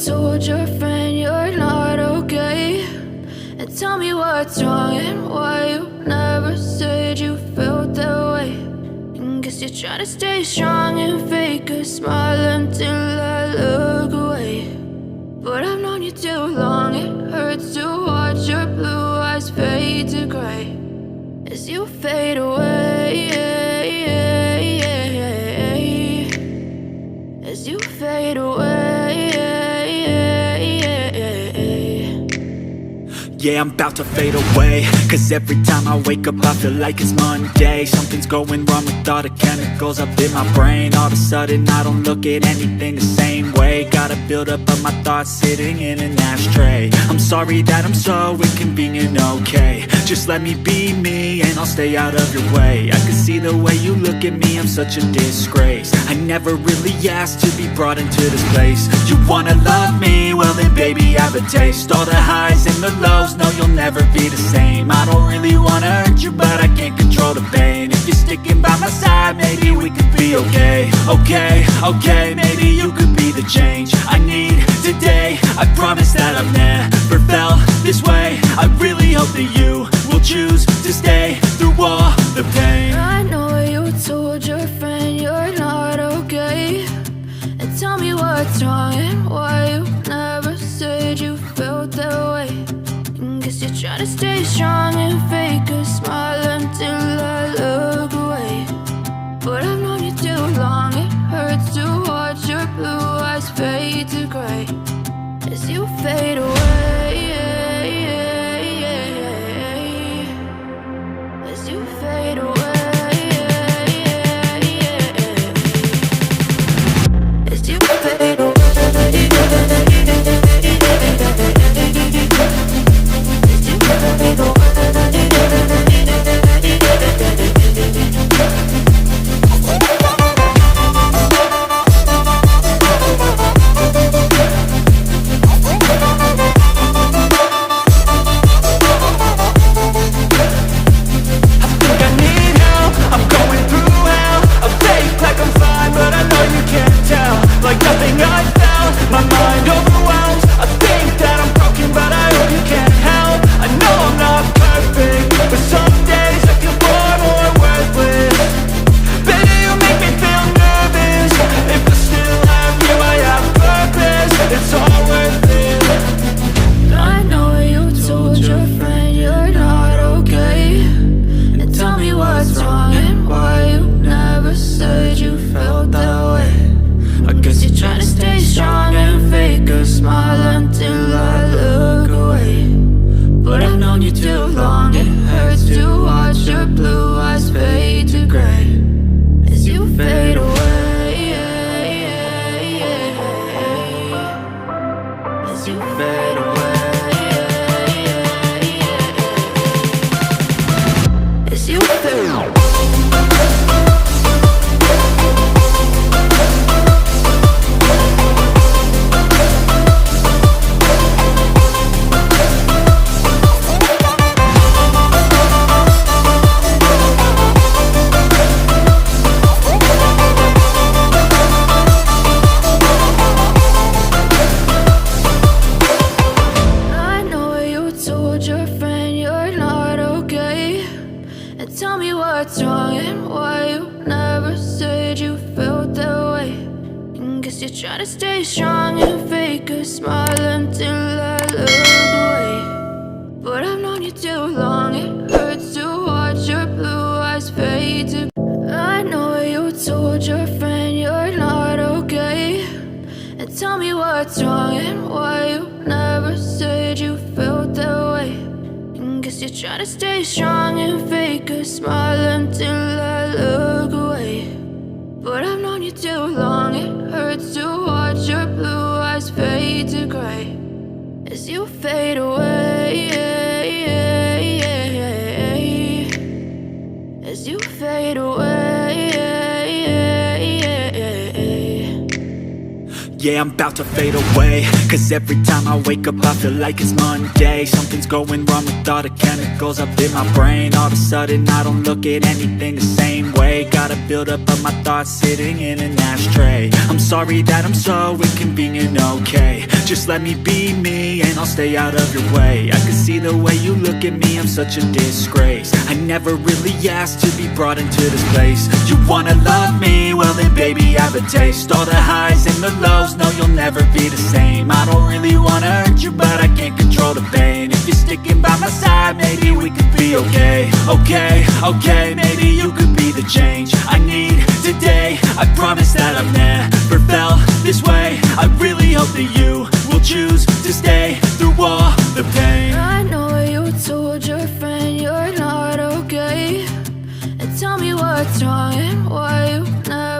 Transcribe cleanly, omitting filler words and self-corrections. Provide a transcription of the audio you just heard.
told your friend you're not okay, and tell me what's wrong and why you never said you felt that way. And guess you're trying to stay strong and fake a smile until I look away. But I've known you too long, it hurts to watch your blue eyes fade to gray as you fade away, as you fade away. Yeah, I'm about to fade away, cause every time I wake up I feel like it's Monday. Something's going wrong with all the chemicals up in my brain. All of a sudden I don't look at anything the same way. Gotta build up of my thoughts sitting in an ashtray. I'm sorry that I'm so inconvenient, okay. Just let me be me and I'll stay out of your way. I can see the way you look at me, I'm such a disgrace. I never really asked to be brought into this place. You wanna love me? Well then baby I have a taste. All the highs and the lows, no you'll never be the same. I don't really wanna hurt you but I can't control the pain. If you're sticking by my side maybe we could be okay. Okay, maybe you could be the change I need today. I promise that I've never felt this way. I really hope that you will choose to stay through all the pain. I know you told your friend you're not okay, and tell me what's wrong and why you never said you felt that way. And guess you're trying to stay strong and fake a smile until I look away. But I've known you too long, it hurts to watch your blue eyes fade to gray as you fade away, as you fade away, as you fade away. Try to stay strong and fake a smile until I look away. But I've known you too long, it hurts to watch your blue eyes fade to gray as you fade away, as you fade away. Yeah, I'm about to fade away, cause every time I wake up I feel like it's Monday. Something's going wrong with all the chemicals up in my brain. All of a sudden I don't look at anything the same way. Gotta build up of my thoughts sitting in an ashtray. I'm sorry that I'm so inconvenient, okay. Just let me be me and I'll stay out of your way. I can see the way you look at me, I'm such a disgrace. I never really asked to be brought into this place. You wanna love me? Well then baby, have a taste. All the highs and the lows, no you'll never be the same. I don't really wanna hurt you, but I can't control the pain. If you're sticking by my side, maybe we could be okay. Okay, maybe you could be the change I need today. I promise that I've never felt this way. I really hope that you will choose to stay through all the pain. I know you told your friend you're not okay, and tell me what's wrong and why you never